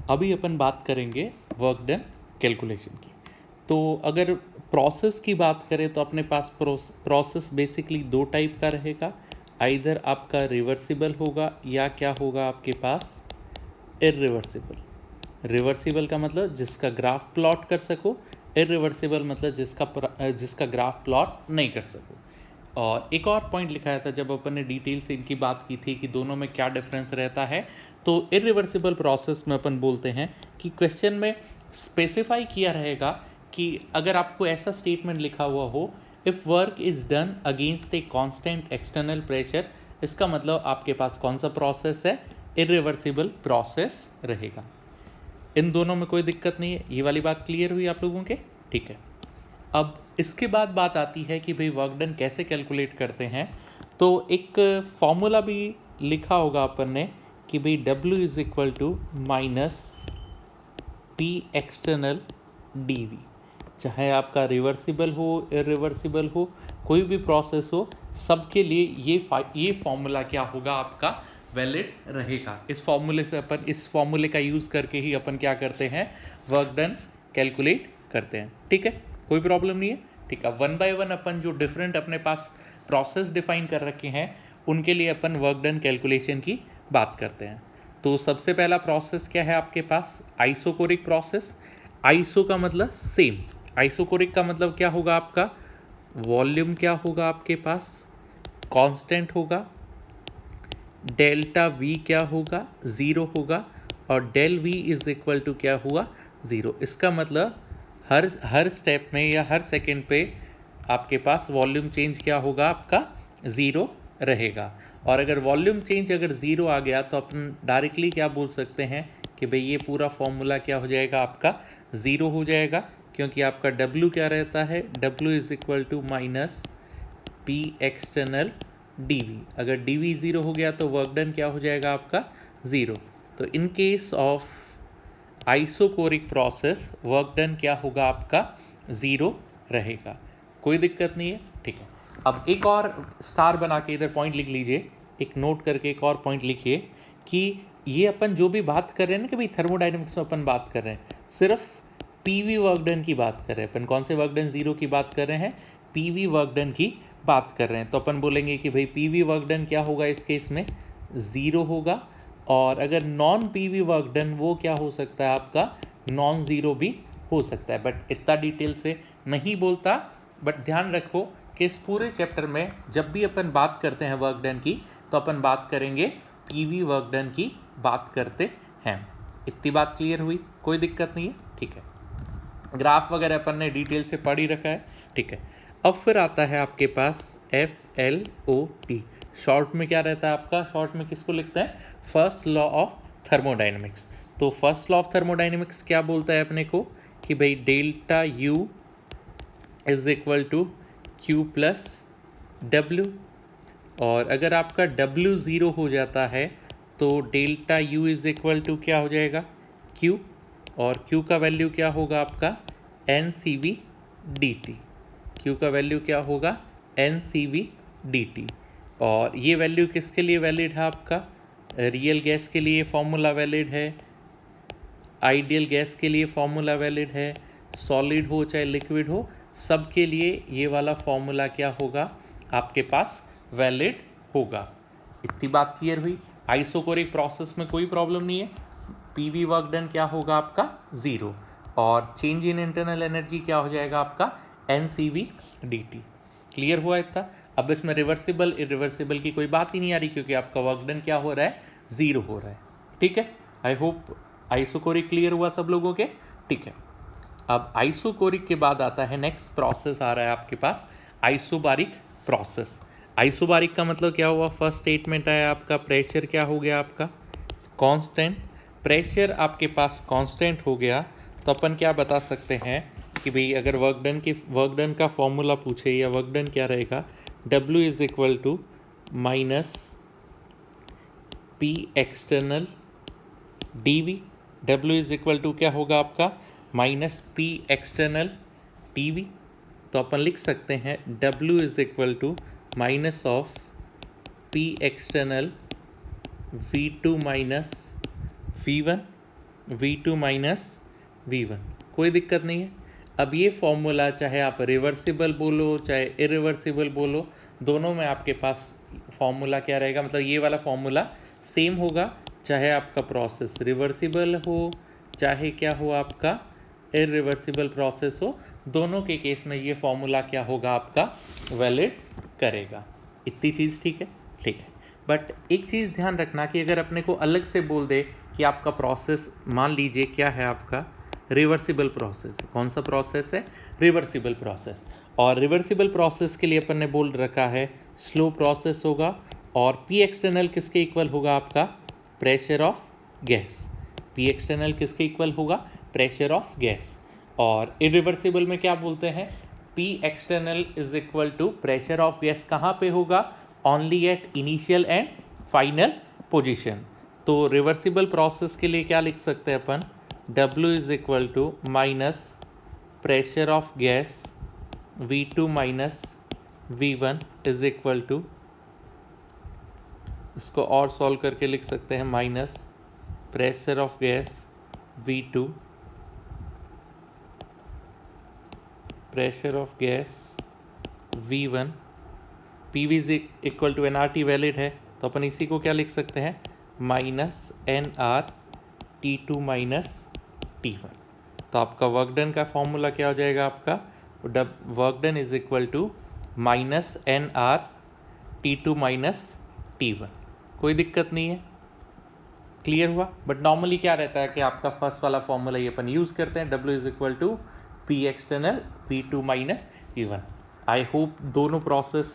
अभी अपन बात करेंगे वर्क डन कैलकुलेशन की। तो अगर प्रोसेस की बात करें तो अपने पास प्रोसेस बेसिकली दो टाइप का रहेगा। आइदर आपका रिवर्सिबल होगा या क्या होगा आपके पास इरिवर्सिबल। रिवर्सिबल का मतलब जिसका ग्राफ प्लॉट कर सको, इरिवर्सिबल मतलब जिसका ग्राफ प्लॉट नहीं कर सको। और एक और पॉइंट लिखाया था जब अपन ने डिटेल से इनकी बात की थी कि दोनों में क्या डिफरेंस रहता है। तो इरिवर्सिबल प्रोसेस में अपन बोलते हैं कि क्वेश्चन में स्पेसिफाई किया रहेगा कि अगर आपको ऐसा स्टेटमेंट लिखा हुआ हो, if work is done against a constant external pressure, इसका मतलब आपके पास कौन सा प्रोसेस है, इरिवर्सिबल प्रोसेस रहेगा। इन दोनों में कोई दिक्कत नहीं है। ये वाली बात क्लियर हुई आप लोगों के? ठीक है। अब इसके बाद बात आती है कि भाई वर्क डन कैसे कैलकुलेट करते हैं। तो एक फॉर्मूला भी लिखा होगा अपन ने कि भाई W is equal to minus P external D V. चाहे आपका रिवर्सिबल हो, इरिवर्सिबल हो, कोई भी प्रोसेस हो, सबके लिए ये फॉर्मूला क्या होगा आपका वैलिड रहेगा। इस फॉर्मूले का यूज़ करके ही अपन क्या करते हैं, वर्क डन कैलकुलेट करते हैं। ठीक है, कोई प्रॉब्लम नहीं है। ठीक है, वन बाय वन अपन जो डिफरेंट अपने पास प्रोसेस डिफाइन कर रखे हैं उनके लिए अपन वर्क डन कैलकुलेशन की बात करते हैं। तो सबसे पहला प्रोसेस क्या है आपके पास, आइसोकोरिक प्रोसेस। आइसो का मतलब सेम, आइसोकोरिक का मतलब क्या होगा आपका, वॉल्यूम क्या होगा आपके पास, कांस्टेंट होगा, डेल्टा वी क्या होगा, ज़ीरो होगा, और del V is equal to क्या हुआ, ज़ीरो। इसका मतलब हर स्टेप में या हर सेकंड पे आपके पास वॉल्यूम चेंज क्या होगा आपका, ज़ीरो रहेगा। और अगर वॉल्यूम चेंज अगर ज़ीरो आ गया तो अपन डायरेक्टली क्या बोल सकते हैं कि भाई ये पूरा फॉर्मूला क्या हो जाएगा आपका, ज़ीरो हो जाएगा। क्योंकि आपका W क्या रहता है, W is equal to minus P external D V. अगर डी वी ज़ीरो हो गया तो वर्क डन क्या हो जाएगा आपका, ज़ीरो। तो इन case of isochoric process work done क्या होगा आपका, ज़ीरो रहेगा। कोई दिक्कत नहीं है। ठीक है, अब एक और स्टार बना के इधर पॉइंट लिख लीजिए, एक नोट करके एक और पॉइंट लिखिए कि ये अपन जो भी बात कर रहे हैं ना कि भाई थर्मोडाइनमिक्स में अपन बात कर रहे हैं, सिर्फ पीवी वर्क डन की बात कर रहे हैं अपन। कौन से वर्क डन ज़ीरो की बात कर रहे हैं, पीवी वर्क डन की बात कर रहे हैं। तो अपन बोलेंगे कि भाई पीवी वर्क डन क्या होगा इस केस में, ज़ीरो होगा। और अगर नॉन पीवी वर्क डन वो क्या हो सकता है आपका, नॉन ज़ीरो भी हो सकता है। बट इतना डिटेल से नहीं बोलता। बट ध्यान रखो कि इस पूरे चैप्टर में जब भी अपन बात करते हैं वर्क डन की तो अपन बात करेंगे पीवी वर्क डन की बात करते हैं। इतनी बात क्लियर हुई, कोई दिक्कत नहीं है। ठीक है, ग्राफ वगैरह अपन ने डिटेल से पढ़ ही रखा है। ठीक है, अब फिर आता है आपके पास FLOT। शॉर्ट में क्या रहता है आपका, शॉर्ट में किसको लिखते हैं, फर्स्ट लॉ ऑफ थर्मोडाइनमिक्स। तो फर्स्ट लॉ ऑफ थर्मोडाइनमिक्स क्या बोलता है अपने को कि भाई delta U is equal to Q plus W। और अगर आपका W ज़ीरो हो जाता है तो delta U is equal to क्या हो जाएगा, Q। और Q का वैल्यू क्या होगा आपका, NCV dt। Q का वैल्यू क्या होगा, NCV dt। और ये वैल्यू किसके लिए वैलिड है आपका, रियल गैस के लिए फॉर्मूला वैलिड है, आइडियल गैस के लिए फॉर्मूला वैलिड है, सॉलिड हो चाहे लिक्विड हो, सब के लिए ये वाला फॉर्मूला क्या होगा आपके पास वैलिड होगा। इतनी बात क्लियर हुई। आइसोकोरिक प्रोसेस में कोई प्रॉब्लम नहीं है। पीवी वर्क डन क्या होगा आपका, ज़ीरो। और चेंज इन इंटरनल एनर्जी क्या हो जाएगा आपका, NCV dt। क्लियर हुआ इतना। अब इसमें रिवर्सिबल इरिवर्सिबल की कोई बात ही नहीं आ रही क्योंकि आपका वर्क डन क्या हो रहा है, ज़ीरो हो रहा है। ठीक है, आई होप आइसोकोरिक क्लियर हुआ सब लोगों के। ठीक है, अब आइसोकोरिक के बाद आता है नेक्स्ट प्रोसेस आ रहा है आपके पास, आइसोबारिक प्रोसेस। आइसोबारिक का मतलब क्या हुआ, फर्स्ट स्टेटमेंट आया आपका, प्रेशर क्या हो गया आपका, कांस्टेंट। प्रेशर आपके पास कांस्टेंट हो गया तो अपन क्या बता सकते हैं कि भाई अगर वर्क डन का फॉर्मूला पूछे या वर्क डन क्या रहेगा, W is equal to minus P external dV। W is equal to क्या होगा आपका, माइनस पी एक्सटर्नल dV। तो अपन लिख सकते हैं W is equal to minus of P external V2 minus V1 V2 minus V1, कोई दिक्कत नहीं है। अब ये फॉर्मूला चाहे आप रिवर्सिबल बोलो चाहे इरिवर्सिबल बोलो, दोनों में आपके पास फॉर्मूला क्या रहेगा, मतलब ये वाला फॉर्मूला सेम होगा, चाहे आपका प्रोसेस रिवर्सिबल हो चाहे क्या हो आपका इरिवर्सिबल प्रोसेस हो, दोनों के केस में ये फॉर्मूला क्या होगा आपका वैलिड करेगा। इतनी चीज़ ठीक है, ठीक है। बट एक चीज़ ध्यान रखना कि अगर अपने को अलग से बोल दे कि आपका प्रोसेस मान लीजिए क्या है आपका रिवर्सिबल प्रोसेस है, कौन सा प्रोसेस है, रिवर्सिबल प्रोसेस, और रिवर्सिबल प्रोसेस के लिए अपन ने बोल रखा है स्लो प्रोसेस होगा, और पी एक्सटर्नल किसके इक्वल होगा आपका pressure of gas, P external किसके इक्वल होगा प्रेशर ऑफ गैस। और इरिवर्सिबल में क्या बोलते हैं, P external is equal to pressure of gas कहाँ पे होगा, only at initial and final position. तो रिवर्सिबल प्रोसेस के लिए क्या लिख सकते हैं अपन, W is equal to minus pressure of gas V2 minus V1 is equal to, इसको और सॉल्व करके लिख सकते हैं minus pressure of gas V2 pressure of gas V1, PV is equal to nRT valid है, तो अपन इसी को क्या लिख सकते हैं minus nR T2 minus T1। तो आपका वर्क डन का फॉर्मूला क्या हो जाएगा आपका, work done is equal to minus nR T2 minus T1, कोई दिक्कत नहीं है, क्लियर हुआ। बट नॉर्मली क्या रहता है कि आपका फर्स्ट वाला फॉर्मूला ये अपन यूज़ करते हैं, W is equal to P external V2 minus V1। I hope दोनों प्रोसेस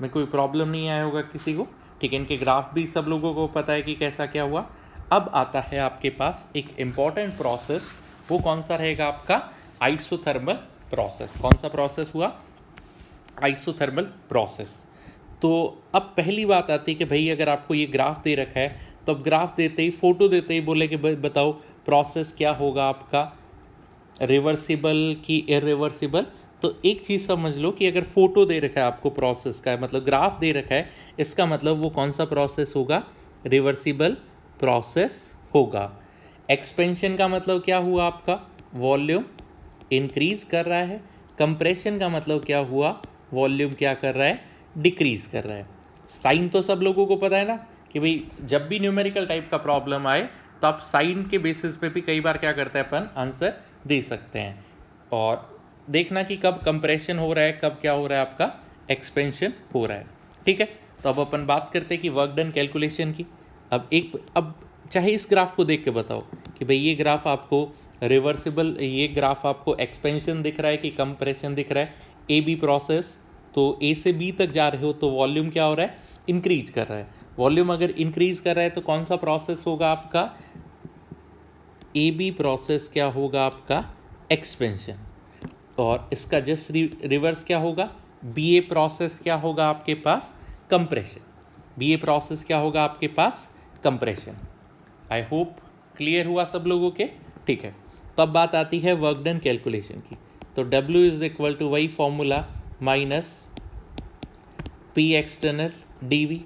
में कोई प्रॉब्लम नहीं आया होगा किसी को, ठीक है। इनके ग्राफ भी सब लोगों को पता है कि कैसा क्या हुआ। अब आता है आपके पास एक इम्पॉर्टेंट प्रोसेस, वो कौन सा रहेगा आपका आइसोथर्मल प्रोसेस। कौन सा प्रोसेस हुआ, आइसोथर्मल प्रोसेस। तो अब पहली बात आती है कि भाई अगर आपको ये ग्राफ दे रखा है, तो अब ग्राफ देते ही फोटो देते ही बोले कि बताओ प्रोसेस क्या होगा आपका रिवर्सिबल की इरिवर्सिबल। तो एक चीज़ समझ लो कि अगर फोटो दे रखा है आपको प्रोसेस का, मतलब ग्राफ दे रखा है, इसका मतलब वो कौन सा प्रोसेस होगा, रिवर्सिबल प्रोसेस होगा। एक्सपेंशन का मतलब क्या हुआ आपका, वॉल्यूम इंक्रीज कर रहा है। कंप्रेशन का मतलब क्या हुआ, वॉल्यूम क्या कर रहा है, डिक्रीज कर रहा है। साइन तो सब लोगों को पता है ना कि भाई जब भी न्यूमेरिकल टाइप का प्रॉब्लम आए तो आप साइन के बेसिस पे भी कई बार क्या करते हैं अपन आंसर दे सकते हैं। और देखना कि कब कंप्रेशन हो रहा है, कब क्या हो रहा है आपका एक्सपेंशन हो रहा है, ठीक है। तो अब अपन बात करते हैं कि वर्क डन कैलकुलेशन की। अब चाहे इस ग्राफ को देख के बताओ कि भाई ये ग्राफ आपको रिवर्सिबल, ये ग्राफ आपको एक्सपेंशन दिख रहा है कि कंप्रेशन दिख रहा है, ए बी प्रोसेस, तो ए से बी तक जा रहे हो तो वॉल्यूम क्या हो रहा है, इंक्रीज कर रहा है। वॉल्यूम अगर इंक्रीज कर रहा है तो कौन सा प्रोसेस होगा आपका, ए बी प्रोसेस क्या होगा आपका एक्सपेंशन, और इसका जस्ट रिवर्स क्या होगा, बी ए प्रोसेस क्या होगा आपके पास कंप्रेशन, बी ए प्रोसेस क्या होगा आपके पास कंप्रेशन। आई होप क्लियर हुआ सब लोगों के, ठीक है। तो अब बात आती है वर्क डन कैलकुलेशन की। तो W इज इक्वल टू वही formula minus P external D.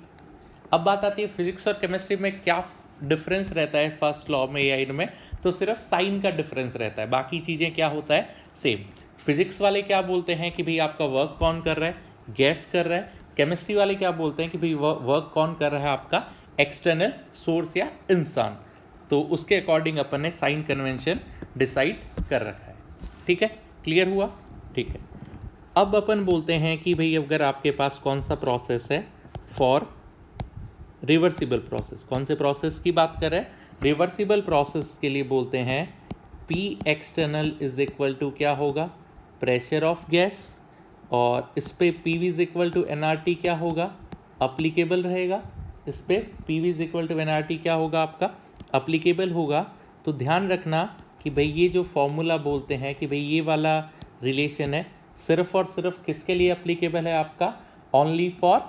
अब बात आती है फिजिक्स और केमिस्ट्री में क्या डिफरेंस रहता है फर्स्ट लॉ में या इनमें, तो सिर्फ साइन का डिफरेंस रहता है, बाकी चीज़ें क्या होता है सेम। फिजिक्स वाले क्या बोलते हैं कि भाई आपका वर्क कौन कर रहा है, गैस कर रहा है। केमिस्ट्री वाले क्या बोलते हैं कि भाई वर्क कौन कर रहा है आपका एक्सटर्नल सोर्स या इंसान। तो उसके अकॉर्डिंग अपन ने साइन कन्वेंशन डिसाइड कर रखा है, ठीक है, क्लियर हुआ, ठीक है। अब अपन बोलते हैं कि भाई अगर आपके पास कौन सा प्रोसेस है फॉर रिवर्सिबल प्रोसेस, कौन से प्रोसेस की बात कर रहे हैं, रिवर्सिबल प्रोसेस के लिए बोलते हैं P external is equal to क्या होगा प्रेशर ऑफ गैस, और इस पे P V is equal to N R T क्या होगा अप्लीकेबल रहेगा, इस पे P V is equal to N R T क्या होगा आपका अप्लीकेबल होगा। तो ध्यान रखना कि भाई ये जो फॉर्मूला बोलते हैं कि भाई ये वाला रिलेशन है सिर्फ और सिर्फ किसके लिए अप्लीकेबल है आपका, ओनली फॉर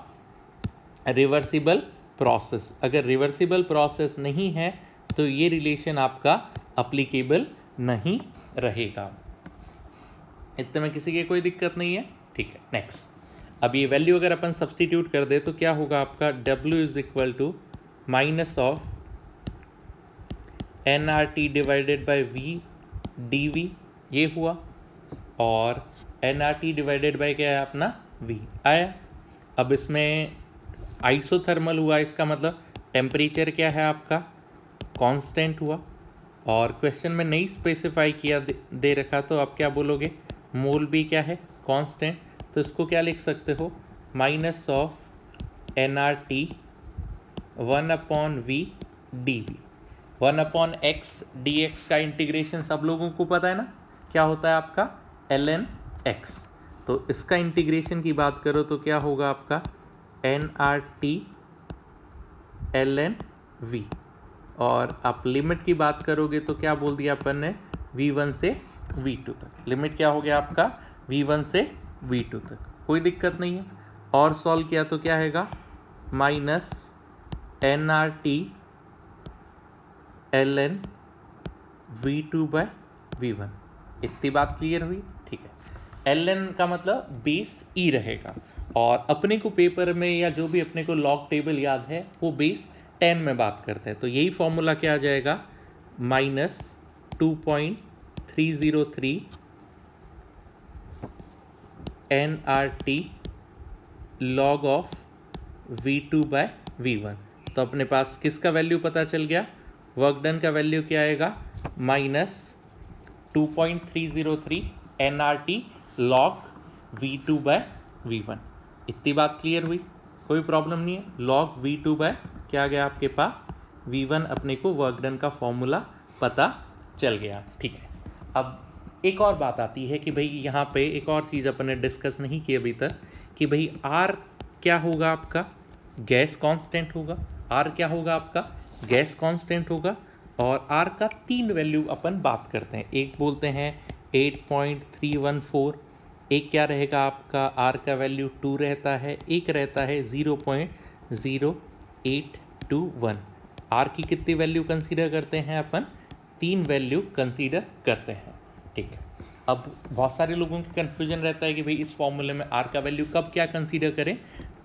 रिवर्सिबल प्रोसेस। अगर रिवर्सिबल प्रोसेस नहीं है तो ये रिलेशन आपका अप्लीकेबल नहीं रहेगा। इतने में किसी की कोई दिक्कत नहीं है, ठीक है। नेक्स्ट, अब ये वैल्यू अगर अपन सब्सटीट्यूट कर दे तो क्या होगा आपका W is equal to minus of N R T divided by V D V ये हुआ, और N R T divided by क्या है अपना वी आया। अब इसमें आइसोथर्मल हुआ, इसका मतलब टेम्परेचर क्या है आपका कांस्टेंट हुआ, और क्वेश्चन में नहीं स्पेसिफाई किया दे रखा, तो आप क्या बोलोगे मोल भी क्या है कांस्टेंट, तो इसको क्या लिख सकते हो minus of N R T 1/v dv। 1/x dx का इंटीग्रेशन सब लोगों को पता है ना, क्या होता है आपका ln x। तो इसका इंटीग्रेशन की बात करो तो क्या होगा आपका N R T ln v, और आप लिमिट की बात करोगे तो क्या बोल दिया अपन ने v1 से v2 तक। लिमिट क्या हो गया आपका v1 से v2 तक, कोई दिक्कत नहीं है। और सॉल्व किया तो क्या हैगा minus N R T ln v2 by v1। इतनी बात क्लियर हुई, ठीक है। ln का मतलब बेस e रहेगा, और अपने को पेपर में या जो भी अपने को लॉग टेबल याद है वो बेस 10 में बात करते हैं, तो यही फॉर्मूला क्या आ जाएगा minus 2.303 N R T log of v2 by v1। तो अपने पास किसका वैल्यू पता चल गया, वर्क डन का वैल्यू क्या आएगा minus 2.303 N R T log v2 by v1। इतनी बात क्लियर हुई, कोई प्रॉब्लम नहीं है। लॉग v2 बाय क्या आ गया आपके पास v1, अपने को वर्क डन का फॉर्मूला पता चल गया, ठीक है। अब एक और बात आती है कि भाई यहाँ पे एक और चीज़ अपन ने डिस्कस नहीं की अभी तक कि भाई R क्या होगा आपका गैस कांस्टेंट होगा। R क्या होगा आपका गैस कांस्टेंट होगा, और R का 3 वैल्यू अपन बात करते हैं। एक बोलते हैं 8.314, एक क्या रहेगा आपका R का वैल्यू 2 रहता है, एक रहता है 0.0821। R की कितनी वैल्यू कंसीडर करते हैं अपन 3 वैल्यू कंसीडर करते हैं, ठीक है। अब बहुत सारे लोगों की कन्फ्यूजन रहता है कि भाई इस फॉर्मूले में R का वैल्यू कब क्या कंसीडर करें,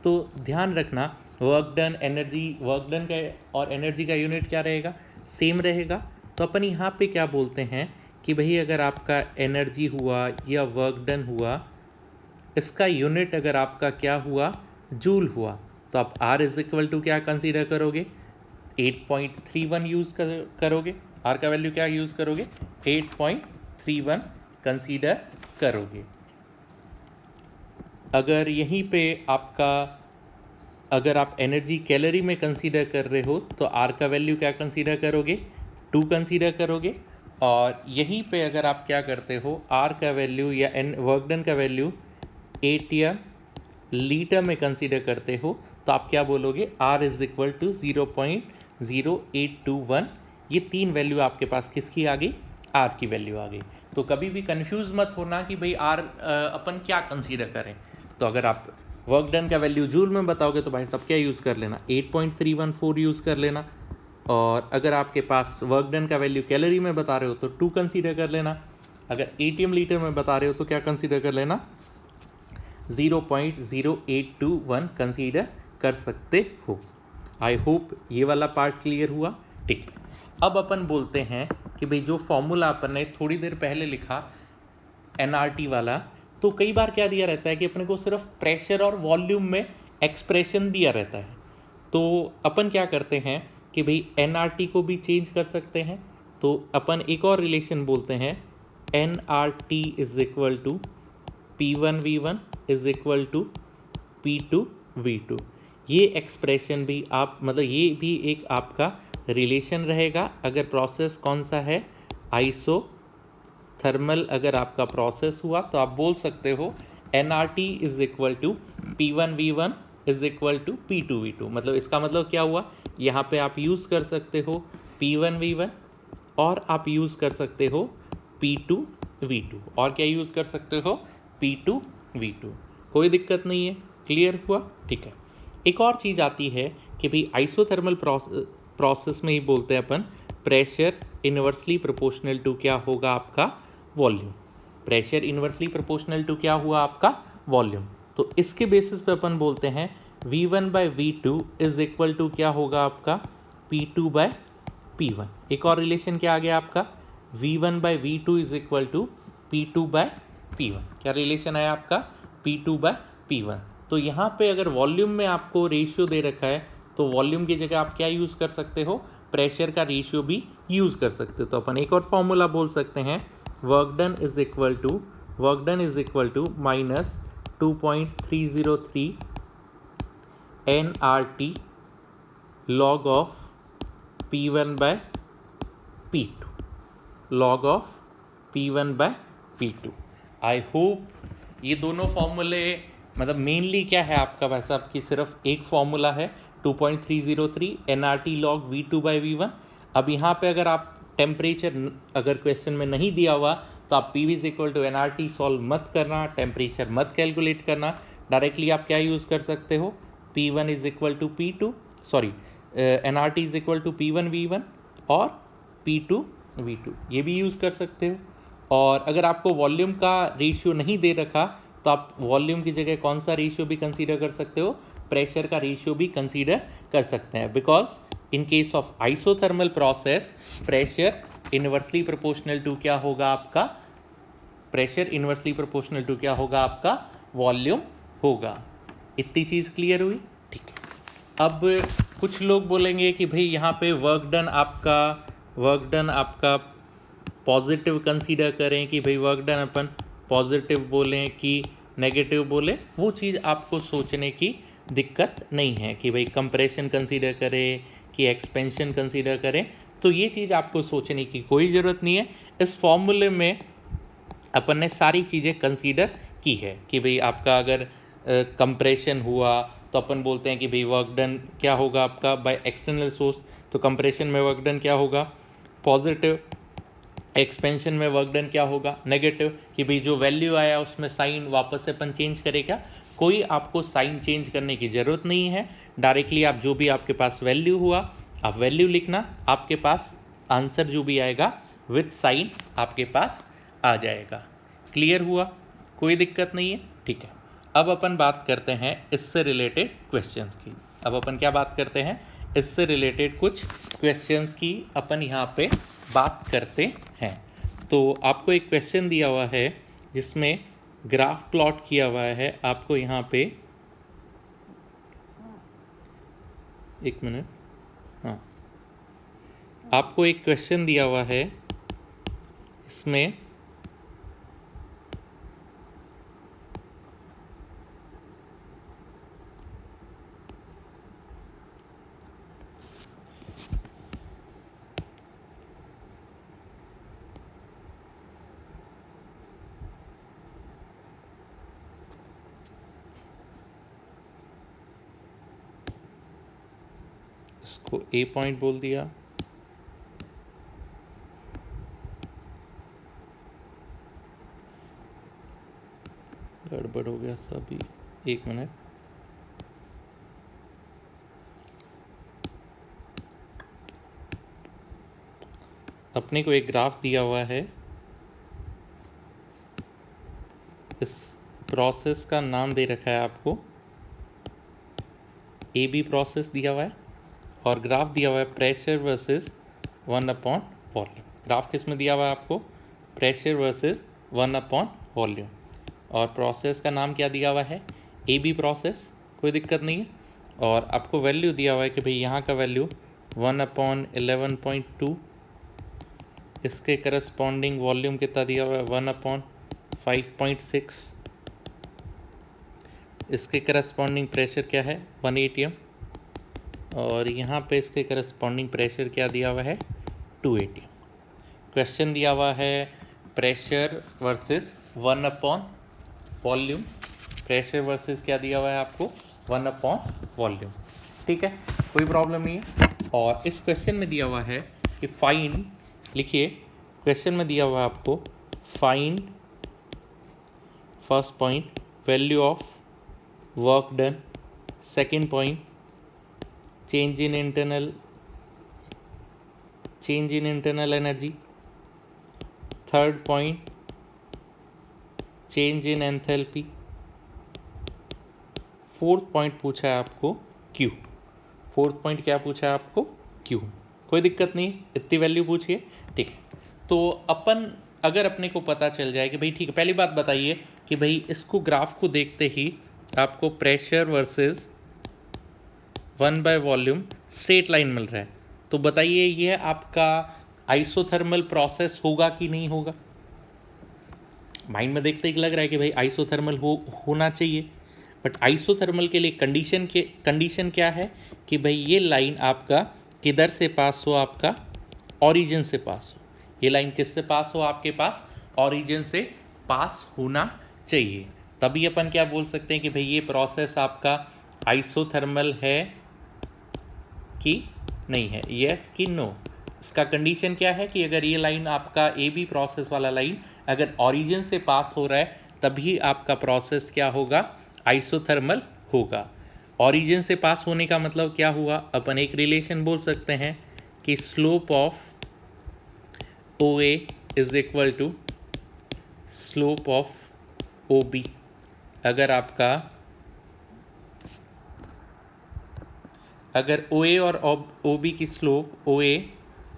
तो ध्यान रखना work done energy, work done का और एनर्जी का यूनिट क्या रहेगा सेम रहेगा। तो अपन यहाँ पे क्या बोलते हैं कि भाई अगर आपका एनर्जी हुआ या वर्क डन हुआ, इसका यूनिट अगर आपका क्या हुआ जूल हुआ, तो आप R इज इक्वल टू क्या कंसीडर करोगे 8.31 यूज़ करोगे। R का वैल्यू क्या यूज़ करोगे 8.31 कंसीडर करोगे। अगर यहीं पे आपका अगर आप एनर्जी कैलोरी में कंसीडर कर रहे हो तो R का वैल्यू क्या कंसीडर करोगे 2 कंसीडर करोगे, और यहीं पे अगर आप क्या करते हो R का वैल्यू या वर्क डन का वैल्यू एटीएम लीटर में कंसीडर करते हो, तो आप क्या बोलोगे R इज इक्वल टू 0.0821। ये 3 वैल्यू आपके पास किसकी आ गई R की वैल्यू आ गई। तो कभी भी कंफ्यूज मत होना कि भाई R अपन क्या कंसीडर करें। तो अगर आप वर्क डन का वैल्यू जूल में बताओगे तो भाई सब क्या यूज़ कर लेना 8.314 यूज़ कर लेना, और अगर आपके पास वर्क डन का वैल्यू कैलोरी में बता रहे हो तो 2 कंसीडर कर लेना, अगर एटीएम लीटर में बता रहे हो तो क्या कंसीडर कर लेना 0.0821 कंसीडर कर सकते हो। आई होप ये वाला पार्ट क्लियर हुआ, ठीक। अब अपन बोलते हैं कि भाई जो फॉर्मूला अपन ने थोड़ी देर पहले लिखा एनआरटी वाला, तो कई बार क्या दिया रहता है कि अपने को सिर्फ प्रेशर और वॉल्यूम में एक्सप्रेशन दिया रहता है। तो अपन क्या करते हैं कि भाई एनआरटी को भी चेंज कर सकते हैं। तो अपन एक और रिलेशन बोलते हैं NRT is equal to P1V1 is equal to P2V2। ये एक्सप्रेशन भी आप मतलब ये भी एक आपका रिलेशन रहेगा अगर प्रोसेस कौन सा है आइसोथर्मल। अगर आपका प्रोसेस हुआ तो आप बोल सकते हो NRT is equal to P1V1 is equal to P2V2। मतलब इसका मतलब क्या हुआ, यहाँ पे आप यूज़ कर सकते हो P1V1 और आप यूज़ कर सकते हो P2V2, और क्या यूज़ कर सकते हो P2V2। कोई दिक्कत नहीं है, क्लियर हुआ, ठीक है। एक और चीज़ आती है कि भाई आइसोथर्मल प्रोसेस में ही बोलते हैं अपन प्रेशर इन्वर्सली प्रोपोर्शनल टू क्या होगा आपका volume. Pressure inversely proportional to क्या हुआ आपका वॉल्यूम। तो इसके बेसिस पे अपन बोलते हैं V1/V2 इज इक्वल टू क्या होगा आपका P2/P1। P1। एक और रिलेशन क्या आ गया आपका, V1/V2 is equal to P2/P1। क्या रिलेशन है आपका, P2/P1। तो यहाँ पे अगर वॉल्यूम में आपको रेशियो दे रखा है तो वॉल्यूम की जगह आप क्या यूज़ कर सकते हो, प्रेशर का रेशियो भी यूज़ कर सकते हो। तो अपन एक और फॉर्मूला बोल सकते हैं, work done is equal to minus 2.303 nRT log of P1/P2, log of P1/P2। I hope ये दोनों फॉर्मूले, मतलब मेनली क्या है आपका भाई साहब कि सिर्फ एक फॉर्मूला है 2.303 nRT log V2/V1। अब यहाँ पे अगर आप टेम्परेचर अगर क्वेश्चन में नहीं दिया हुआ तो आप PV is equal to nRT solve मत करना, टेम्परेचर मत कैलकुलेट करना, डायरेक्टली आप क्या यूज़ कर सकते हो, P1 is equal to P2, sorry nRT is equal to P1/V1 और P2/V2 ये भी यूज़ कर सकते हो। और अगर आपको वॉल्यूम का रेशियो नहीं दे रखा तो आप वॉल्यूम की जगह कौन सा रेशियो भी कंसीडर कर सकते हो, प्रेशर का रेशियो भी कंसीडर कर सकते हैं। Because in case of isothermal process pressure inversely proportional to क्या होगा आपका, प्रेशर इनवर्सली प्रोपोर्शनल टू क्या होगा आपका, वॉल्यूम होगा। इतनी चीज़ क्लियर हुई, ठीक है। अब कुछ लोग बोलेंगे कि भाई यहाँ पे वर्क डन आपका पॉजिटिव कंसीडर करें कि भाई वर्क डन अपन पॉजिटिव बोलें कि नेगेटिव बोले, वो चीज़ आपको सोचने की दिक्कत नहीं है कि भाई कंप्रेशन कंसीडर करें कि एक्सपेंशन कंसीडर करें, तो ये चीज़ आपको सोचने की कोई ज़रूरत नहीं है। इस फॉर्मूले में अपन ने सारी चीज़ें कंसीडर की है कि भाई आपका अगर कंप्रेशन हुआ तो अपन बोलते हैं कि भाई वर्क डन क्या होगा आपका बाय एक्सटर्नल सोर्स, तो कंप्रेशन में वर्क डन क्या होगा, पॉजिटिव। एक्सपेंशन में वर्क डन क्या होगा, नेगेटिव, कि भाई जो वैल्यू आया उसमें साइन वापस से अपन चेंज करेगा, कोई आपको साइन चेंज करने की ज़रूरत नहीं है। डायरेक्टली आप जो भी आपके पास वैल्यू हुआ आप वैल्यू लिखना, आपके पास आंसर जो भी आएगा विथ साइन आपके पास आ जाएगा। क्लियर हुआ, कोई दिक्कत नहीं है, ठीक है। अब अपन बात करते हैं इससे रिलेटेड क्वेश्चंस की। अब अपन क्या बात करते हैं, इससे रिलेटेड कुछ क्वेश्चंस की अपन यहाँ पे बात करते हैं। तो आपको एक क्वेश्चन दिया हुआ है जिसमें ग्राफ प्लॉट किया हुआ है, आपको यहाँ पे एक मिनट, हाँ, आपको एक क्वेश्चन दिया हुआ है, इसमें इसको ए पॉइंट बोल दिया, गड़बड़ हो गया सभी, एक मिनट। अपने को एक ग्राफ दिया हुआ है, इस प्रोसेस का नाम दे रखा है आपको ए बी प्रोसेस दिया हुआ है, और ग्राफ दिया हुआ है प्रेशर वर्सेस 1/वॉल्यूम। ग्राफ किस में दिया हुआ है आपको, प्रेशर वर्सेस 1/वॉल्यूम, और प्रोसेस का नाम क्या दिया हुआ है, ए बी प्रोसेस, कोई दिक्कत नहीं है। और आपको वैल्यू दिया हुआ है कि भाई यहाँ का वैल्यू 1/11.2, इसके करस्पॉन्डिंग वॉल्यूम कितना दिया हुआ है 1/5.6, इसके करस्पॉन्डिंग प्रेशर क्या है 1 atm, और यहाँ पे इसके करस्पॉन्डिंग प्रेशर क्या दिया हुआ है 2 atm। क्वेश्चन दिया हुआ है प्रेशर वर्सेस 1/वॉल्यूम, प्रेशर वर्सेस क्या दिया हुआ है आपको 1/वॉल्यूम, ठीक है, कोई प्रॉब्लम नहीं है। और इस क्वेश्चन में दिया हुआ है कि फाइंड, लिखिए क्वेश्चन में दिया हुआ है आपको find, first point value of work done, second point change in internal energy, third point change in enthalpy, fourth point पूछा है आपको क्यू, फोर्थ पॉइंट क्या पूछा है आपको क्यू। कोई दिक्कत नहीं, इतनी वैल्यू पूछिए, ठीक है। तो अपन अगर अपने को पता चल जाए कि भाई ठीक है, पहली बात बताइए कि भाई इसको ग्राफ को देखते ही आपको प्रेशर वर्सेस 1/वॉल्यूम स्ट्रेट लाइन मिल रहा है, तो बताइए ये आपका आइसोथर्मल प्रोसेस होगा कि नहीं होगा? माइंड में देखते ही लग रहा है कि भाई आइसोथर्मल होना चाहिए, बट आइसोथर्मल के लिए कंडीशन क्या है कि भाई ये लाइन आपका किधर से पास हो, आपका ओरिजिन से पास हो। ये लाइन किससे पास हो? आपके पास ओरिजिन से पास होना चाहिए, तभी अपन क्या बोल सकते हैं कि भाई ये प्रोसेस आपका आइसोथर्मल है कि नहीं है, यस कि नो। इसका कंडीशन क्या है कि अगर ये लाइन आपका ए बी प्रोसेस वाला लाइन अगर ओरिजिन से पास हो रहा है तभी आपका प्रोसेस क्या होगा? आइसोथर्मल होगा। ओरिजिन से पास होने का मतलब क्या हुआ? अपन एक रिलेशन बोल सकते हैं कि slope of O A is equal to slope of O B. अगर ओ ए और ओ बी की स्लोप, ओ ए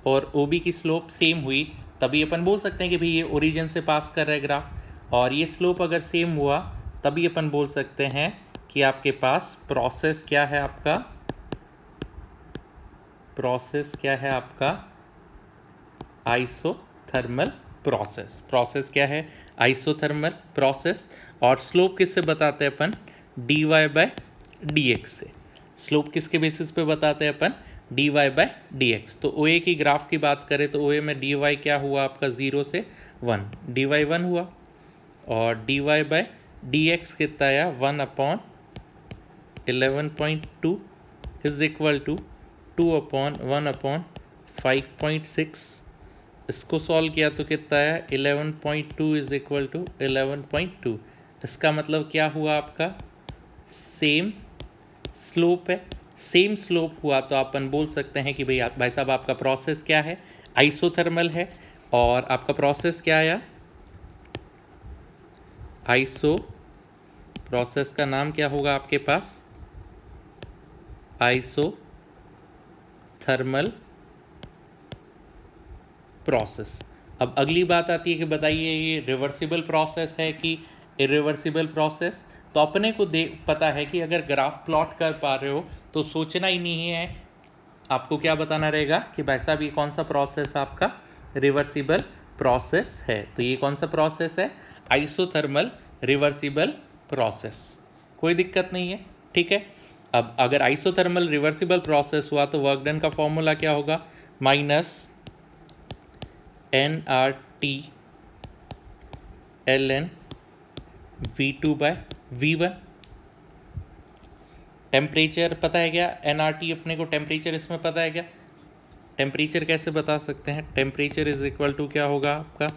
और ओ बी की स्लोप सेम हुई तभी अपन बोल सकते हैं कि भाई ये ओरिजिन से पास कर रहा है ग्राफ, और ये स्लोप अगर सेम हुआ तभी अपन बोल सकते हैं कि आपके पास प्रोसेस क्या है? आपका प्रोसेस क्या है? आपका आइसोथर्मल प्रोसेस। प्रोसेस क्या है? Isothermal process. और स्लोप किससे बताते हैं अपन? dy बाय डी एक्स से। स्लोप किसके बेसिस पे बताते हैं अपन? dy by D X. तो ओ ए की ग्राफ की बात करें तो ओ ए में dy क्या हुआ आपका? 0 से 1, dy 1 हुआ, और dy बाय डी एक्स कितना आया? 1/11.2 इज इक्वल टू 2/1/5.6। इसको सॉल्व किया तो कितना आया? 11.2 इज इक्वल टू 11.2। इसका मतलब क्या हुआ? आपका सेम स्लोप है। सेम स्लोप हुआ तो अपन बोल सकते हैं कि भाई साहब आपका प्रोसेस क्या है? आइसोथर्मल है। और आपका प्रोसेस क्या आया? आइसो प्रोसेस का नाम क्या होगा आपके पास? Isothermal process. अब अगली बात आती है कि बताइए ये रिवर्सिबल प्रोसेस है कि इरिवर्सिबल प्रोसेस। तो अपने को पता है कि अगर ग्राफ प्लॉट कर पा रहे हो तो सोचना ही नहीं है, आपको क्या बताना रहेगा कि भाई साहब ये कौन सा प्रोसेस आपका रिवर्सिबल प्रोसेस है। तो ये कौन सा प्रोसेस है? Isothermal reversible process. कोई दिक्कत नहीं है, ठीक है। अब अगर आइसोथर्मल रिवर्सिबल प्रोसेस हुआ तो वर्क डन का फॉर्मूला क्या होगा? Minus nRT ln V2 by V1। Temperature पता है क्या? nRT अपने को टेम्परेचर इसमें पता है क्या? टेम्परेचर कैसे बता सकते हैं? टेम्परेचर इज इक्वल टू क्या होगा आपका?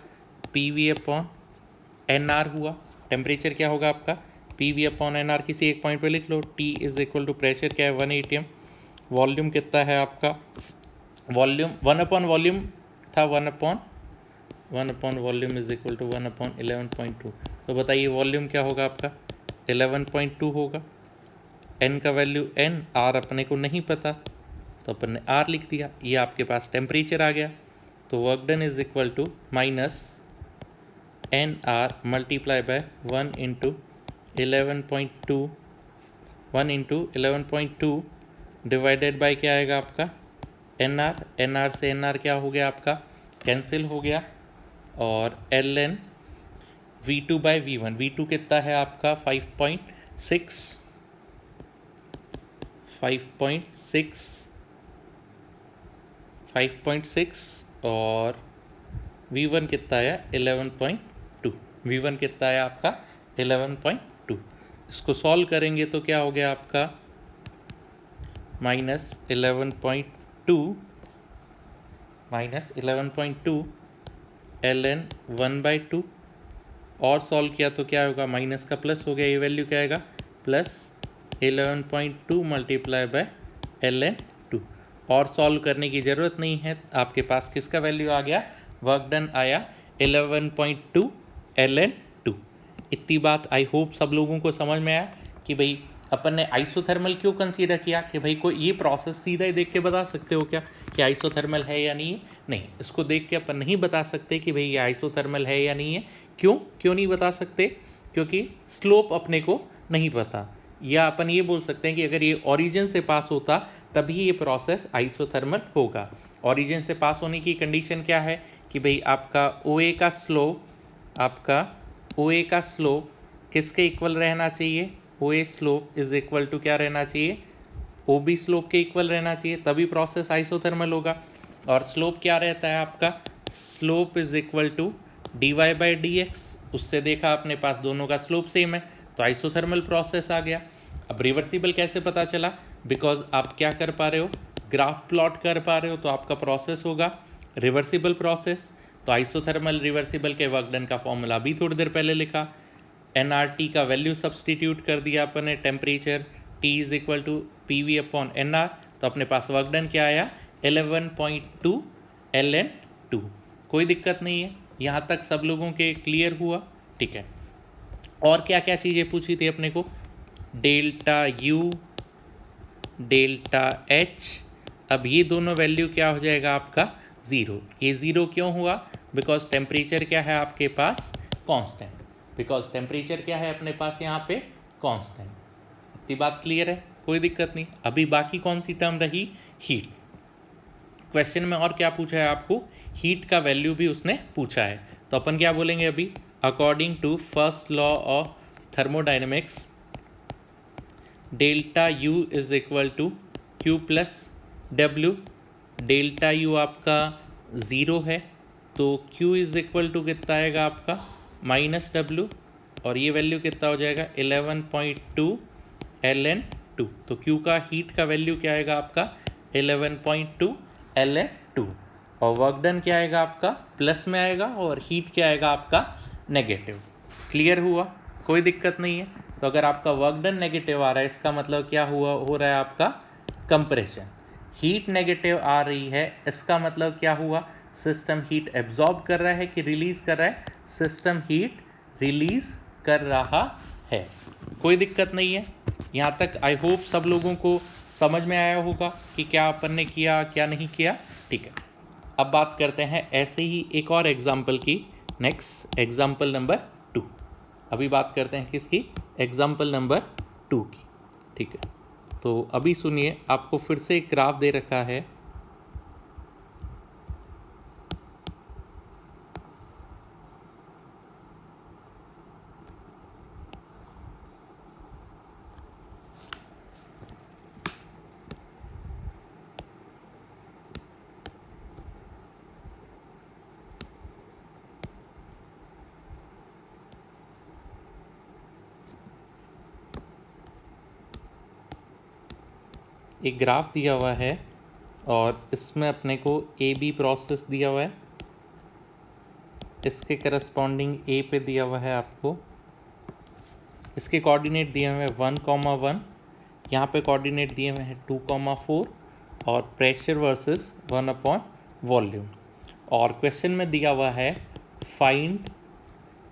PV अपॉन NR हुआ। टेम्परेचर क्या होगा आपका? PV upon NR। किसी एक पॉइंट पे लिख लो। T is equal to pressure क्या है? 1 atm। वॉल्यूम कितना है आपका? वॉल्यूम 1/वॉल्यूम था, 1/वॉल्यूम इज इक्वल टू 1/11.2। तो बताइए वॉल्यूम क्या होगा आपका? 11.2 होगा। n का वैल्यू n, r अपने को नहीं पता तो अपन ने r लिख दिया, ये आपके पास टेम्परेचर आ गया। तो work done is equal to minus NR multiply by 1 into 11.2 divided by क्या आएगा आपका? NR से NR क्या हो गया आपका? कैंसिल हो गया। और ln V2 by V1। V2 कितना है आपका? 5.6 और V1 कितना है? 11.2। V1 कितना है आपका? 11.2। इसको सॉल्व करेंगे तो क्या हो गया आपका? माइनस 11.2 ln 1/2, और सॉल्व किया तो क्या होगा? माइनस का प्लस हो गया, ये वैल्यू क्या आएगा? Plus 11.2 multiply by ln 2। और सॉल्व करने की ज़रूरत नहीं है, आपके पास किसका वैल्यू आ गया? वर्क डन आया 11.2 ln 2। इतनी बात आई होप सब लोगों को समझ में आया कि भाई अपन ने आइसोथर्मल क्यों कंसीडर किया कि भाई कोई ये प्रोसेस सीधा ही देख के बता सकते हो क्या कि आइसोथर्मल है या नहीं है? नहीं, इसको देख के अपन नहीं बता सकते कि भाई ये आइसोथर्मल है या नहीं है। क्यों नहीं बता सकते? क्योंकि स्लोप अपने को नहीं पता। या अपन ये बोल सकते हैं कि अगर ये ओरिजिन से पास होता तभी ये प्रोसेस आइसोथर्मल होगा। ओरिजिन से पास होने की कंडीशन क्या है कि भाई आपका OA का स्लोप किसके इक्वल रहना चाहिए? OA slope is equal to क्या रहना चाहिए? OB स्लोप के इक्वल रहना चाहिए, तभी प्रोसेस आइसोथर्मल होगा। और स्लोप क्या रहता है आपका? Slope is equal to dy/dx। उससे देखा अपने पास दोनों का स्लोप सेम है तो आइसोथर्मल प्रोसेस आ गया। अब रिवर्सिबल कैसे पता चला? बिकॉज आप क्या कर पा रहे हो? ग्राफ प्लॉट कर पा रहे हो तो आपका प्रोसेस होगा रिवर्सिबल प्रोसेस। तो आइसोथर्मल रिवर्सिबल के वर्क डन का फॉर्मूला भी थोड़ी देर पहले लिखा। nRT का वैल्यू सब्सटीट्यूट कर दिया अपन ने, temperature T is equal to PV/nR। तो अपने पास वर्क डन क्या आया? 11.2 ln2। कोई दिक्कत नहीं है, यहाँ तक सब लोगों के क्लियर हुआ? ठीक है। और क्या क्या चीज़ें पूछी थी अपने को? Delta U, delta H। अब ये दोनों वैल्यू क्या हो जाएगा आपका? 0। ये 0 क्यों हुआ? बिकॉज टेम्परेचर क्या है आपके पास? कांस्टेंट। बिकॉज टेम्परेचर क्या है अपने पास यहाँ पे? कांस्टेंट। इतनी बात क्लियर है? कोई दिक्कत नहीं। अभी बाकी कौन सी टर्म रही? हीट। क्वेश्चन में और क्या पूछा है आपको? हीट का वैल्यू भी उसने पूछा है। तो अपन क्या बोलेंगे अभी? According to first law of thermodynamics, delta U is equal to Q plus W। Delta U आपका 0 है तो Q इज इक्वल टू कितना आएगा आपका? -W। और ये वैल्यू कितना हो जाएगा? 11.2 ln2। तो Q का हीट का वैल्यू क्या आएगा आपका? 11.2 ln2। और वर्क डन क्या आएगा आपका? प्लस में आएगा और हीट क्या आएगा आपका? नेगेटिव। क्लियर हुआ? कोई दिक्कत नहीं है। तो अगर आपका वर्क डन नेगेटिव आ रहा है इसका मतलब क्या हो रहा है आपका? कंप्रेशन। हीट नेगेटिव आ रही है इसका मतलब क्या हुआ? सिस्टम हीट एब्जॉर्ब कर रहा है कि रिलीज कर रहा है? सिस्टम हीट रिलीज कर रहा है। कोई दिक्कत नहीं है। यहाँ तक आई होप सब लोगों को समझ में आया होगा कि क्या अपन ने किया क्या नहीं किया। ठीक है, अब बात करते हैं ऐसे ही एक और एग्जाम्पल की। Next example number 2। अभी बात करते हैं किसकी? एग्जाम्पल नंबर 2 की। ठीक है, तो अभी सुनिए, आपको फिर से एक ग्राफ दे रखा है। एक ग्राफ दिया हुआ है और इसमें अपने को AB प्रोसेस दिया हुआ है, इसके करस्पॉन्डिंग A पे दिया हुआ है आपको। इसके कोऑर्डिनेट दिए हुए हैं 1,1, यहाँ पे कोऑर्डिनेट दिए हुए हैं 2,4 और प्रेशर वर्सेस 1/वॉल्यूम। और क्वेश्चन में दिया हुआ है फाइंड,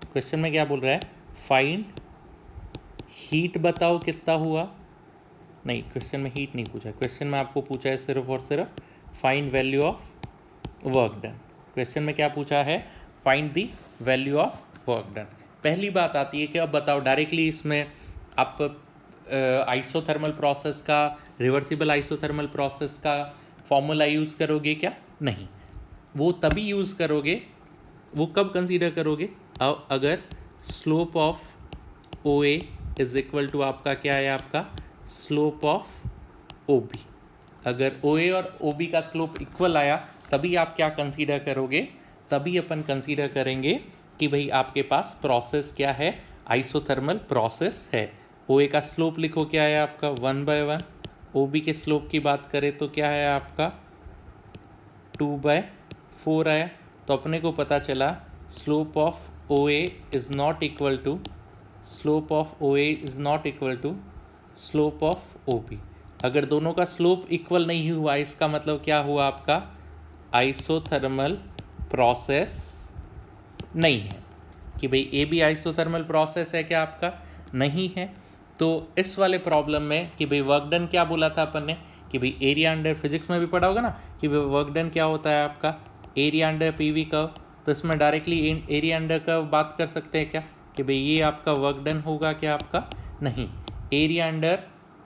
क्वेश्चन में क्या बोल रहा है? फाइंड हीट बताओ कितना हुआ। नहीं, क्वेश्चन में हीट नहीं पूछा, क्वेश्चन में आपको पूछा है सिर्फ और सिर्फ find value of work done. Question में क्या पूछा है? Find the value of work done. पहली बात आती है कि अब बताओ डायरेक्टली इसमें आप आइसोथर्मल प्रोसेस का, रिवर्सिबल आइसोथर्मल प्रोसेस का फॉर्मूला यूज़ करोगे क्या? नहीं, वो तभी यूज़ करोगे, वो कब कंसीडर करोगे? अब अगर slope of OA is equal to आपका क्या है? आपका स्लोप ऑफ OB। अगर OA और OB का स्लोप इक्वल आया तभी आप क्या कंसीडर करोगे? तभी अपन कंसीडर करेंगे कि भाई आपके पास प्रोसेस क्या है? आइसोथर्मल प्रोसेस है। OA का स्लोप लिखो क्या है आपका? 1/1। OB के स्लोप की बात करें तो क्या है आपका? 2/4 आया। तो अपने को पता चला slope of OA is not equal to slope of OB। अगर दोनों का स्लोप इक्वल नहीं हुआ इसका मतलब क्या हुआ आपका? आइसोथर्मल प्रोसेस नहीं है। कि भाई AB आइसोथर्मल प्रोसेस है क्या आपका? नहीं है। तो इस वाले प्रॉब्लम में कि भाई वर्क डन क्या बोला था अपन ने कि भाई एरिया अंडर, फिजिक्स में भी पढ़ा होगा ना कि भाई वर्क डन क्या होता है आपका एरिया अंडर पीवी कर्व। तो इसमें डायरेक्टली एरिया अंडर कर्व बात कर सकते हैं क्या कि भाई ये आपका वर्क डन होगा क्या आपका, नहीं, area under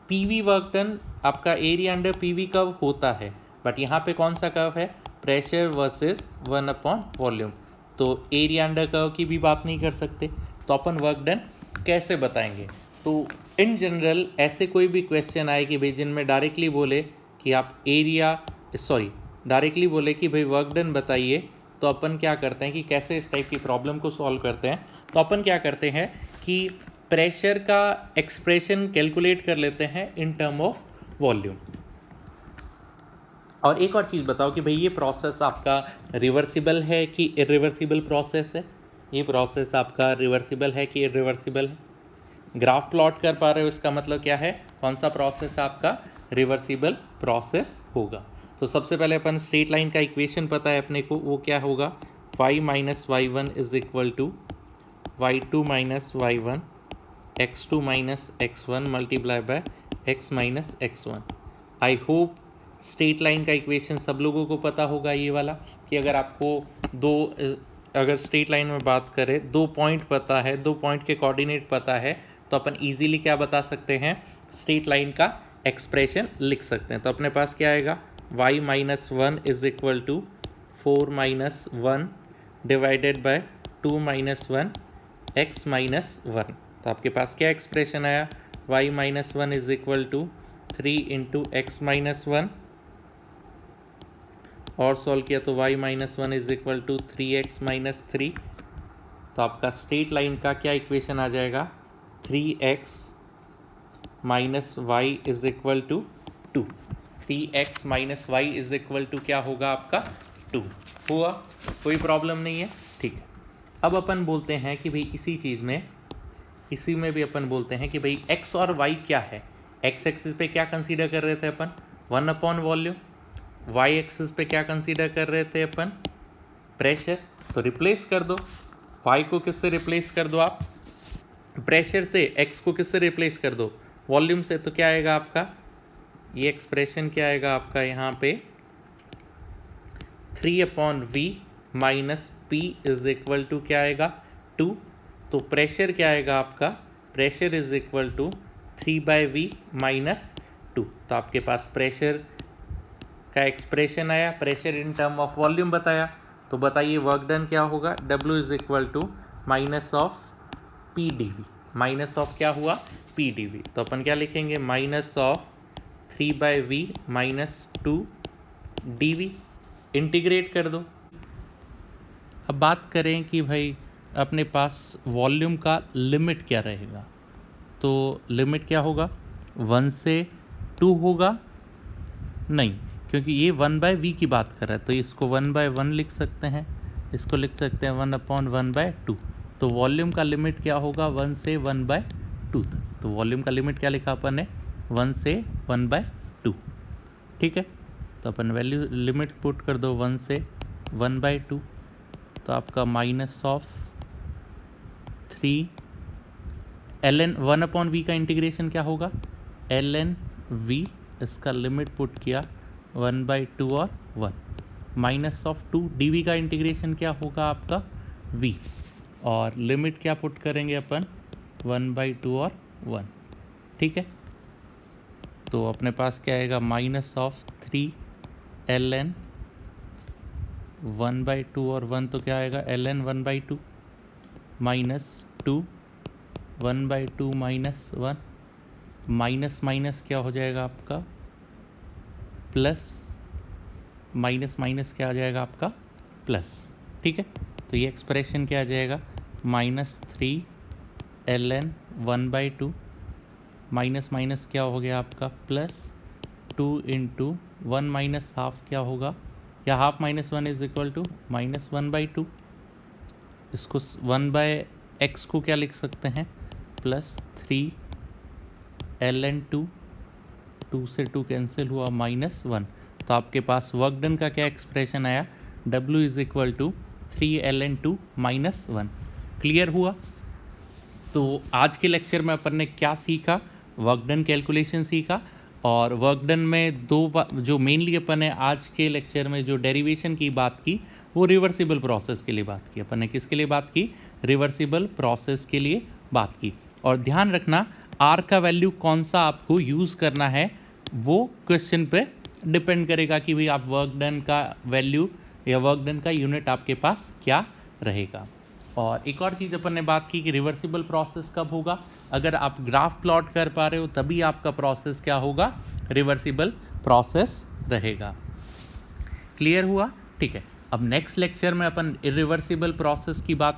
PV work done आपका एरिया अंडर पीवी कर्व होता है, बट यहाँ पे कौन सा कर्व है, प्रेशर वर्सेस 1/वॉल्यूम। तो एरिया अंडर कर्व की भी बात नहीं कर सकते, तो अपन वर्क डन कैसे बताएंगे। तो इन जनरल ऐसे कोई भी क्वेश्चन आए कि भाई जिनमें डायरेक्टली बोले कि आप डायरेक्टली बोले कि भाई वर्क डन बताइए, तो अपन क्या करते हैं कि कैसे इस टाइप की प्रॉब्लम को सॉल्व करते हैं। तो अपन क्या करते हैं कि प्रेशर का एक्सप्रेशन कैलकुलेट कर लेते हैं इन टर्म ऑफ वॉल्यूम। और एक और चीज़ बताओ कि भाई ये प्रोसेस आपका रिवर्सिबल है कि इरिवर्सिबल प्रोसेस है, ये प्रोसेस आपका रिवर्सिबल है कि इरिवर्सिबल है। ग्राफ प्लॉट कर पा रहे हो, इसका मतलब क्या है, कौन सा प्रोसेस आपका रिवर्सिबल प्रोसेस होगा। तो सबसे पहले अपन स्ट्रेट लाइन का इक्वेशन पता है अपने को, वो क्या होगा, y minus y1 is equal to y2 minus y1 x2 minus x1 multiply by x minus x1। I hope straight line का इक्वेशन सब लोगों को पता होगा ये वाला, कि अगर आपको अगर स्ट्रेट लाइन में बात करें, 2 पॉइंट पता है, 2 पॉइंट के कोऑर्डिनेट पता है, तो अपन इजीली क्या बता सकते हैं, स्ट्रेट लाइन का एक्सप्रेशन लिख सकते हैं। तो अपने पास क्या आएगा, y minus 1 is equal to 4 minus 1 divided by 2 minus 1 x minus 1। तो आपके पास क्या एक्सप्रेशन आया, y minus 1 is equal to 3 into X minus 1, और सॉल्व किया तो y minus 1 is equal to 3x minus 3। तो आपका स्ट्रेट लाइन का क्या इक्वेशन आ जाएगा, 3x minus Y is equal to 2। 3x minus Y is equal to क्या होगा आपका 2। हुआ, कोई प्रॉब्लम नहीं है, ठीक है। अब अपन बोलते हैं कि भाई इसी में भी अपन बोलते हैं कि भाई x और y क्या है। x एक्सिस पे क्या कंसीडर कर रहे थे अपन, 1/वॉल्यूम। y एक्सिस पे क्या कंसीडर कर रहे थे अपन, प्रेशर। तो रिप्लेस कर दो, y को किससे रिप्लेस कर दो आप, प्रेशर से, x को किससे रिप्लेस कर दो, वॉल्यूम से। तो क्या आएगा आपका, ये एक्सप्रेशन क्या आएगा आपका यहाँ पे 3/v minus p is equal to क्या आएगा 2। तो प्रेशर क्या आएगा आपका, pressure is equal to 3/v minus 2। तो आपके पास प्रेशर का एक्सप्रेशन आया, pressure in term of volume बताया। तो बताइए वर्क डन क्या होगा, W is equal to minus of P D V, minus of क्या हुआ पी डी वी। तो अपन क्या लिखेंगे, minus of 3/v minus 2 D we, integrate कर दो। अब बात करें कि भाई अपने पास वॉल्यूम का लिमिट क्या रहेगा, तो लिमिट क्या होगा, 1 से 2 होगा, नहीं, क्योंकि ये 1/v की बात कर रहा है, तो इसको 1/1 लिख सकते हैं, इसको लिख सकते हैं 1/1/2। तो वॉल्यूम का लिमिट क्या होगा, 1 से 1/2 तक। तो वॉल्यूम का लिमिट क्या लिखा अपन ने, 1 से 1/2, ठीक है। तो अपन वैल्यू लिमिट पुट कर दो 1 से 1/2। तो आपका माइनस ऑफ 3 ln 1/v का इंटीग्रेशन क्या होगा, ln v, इसका लिमिट पुट किया 1/2 और 1, माइनस ऑफ 2 dv का इंटीग्रेशन क्या होगा आपका v, और लिमिट क्या पुट करेंगे अपन 1/2 और 1, ठीक है। तो अपने पास क्या आएगा, माइनस ऑफ 3 ln 1/2 और 1, तो क्या आएगा ln 1/2 minus 2 1/2 minus 1, minus minus क्या हो जाएगा आपका प्लस, माइनस माइनस क्या आ जाएगा आपका प्लस, ठीक है। तो ये एक्सप्रेशन क्या आ जाएगा, माइनस 3 ln 1/2 माइनस माइनस क्या हो गया आपका प्लस 2 इंटू 1 माइनस हाफ क्या होगा, या half minus 1 is equal to minus 1/2। इसको 1/x को क्या लिख सकते हैं, प्लस 3 ln 2, 2 से 2 कैंसिल हुआ, माइनस 1। तो आपके पास वर्क डन का क्या एक्सप्रेशन आया, W is equal to 3 ln 2 minus 1। Clear हुआ। तो आज के लेक्चर में अपन ने क्या सीखा, वर्क डन कैलकुलेशन सीखा। और वर्क डन में जो मेनली अपन ने आज के लेक्चर में जो डेरिवेशन की बात की वो रिवर्सिबल प्रोसेस के लिए बात की। अपन ने किसके लिए बात की, रिवर्सिबल प्रोसेस के लिए बात की। और ध्यान रखना आर का वैल्यू कौन सा आपको यूज़ करना है वो क्वेश्चन पे डिपेंड करेगा कि भाई आप वर्क डन का वैल्यू या वर्क डन का यूनिट आपके पास क्या रहेगा। और एक और चीज़ अपन ने बात की कि रिवर्सिबल प्रोसेस कब होगा, अगर आप ग्राफ प्लॉट कर पा रहे हो तभी आपका प्रोसेस क्या होगा, रिवर्सिबल प्रोसेस रहेगा। क्लियर हुआ? ठीक है। अब नेक्स्ट लेक्चर में अपन इरिवर्सिबल प्रोसेस की बात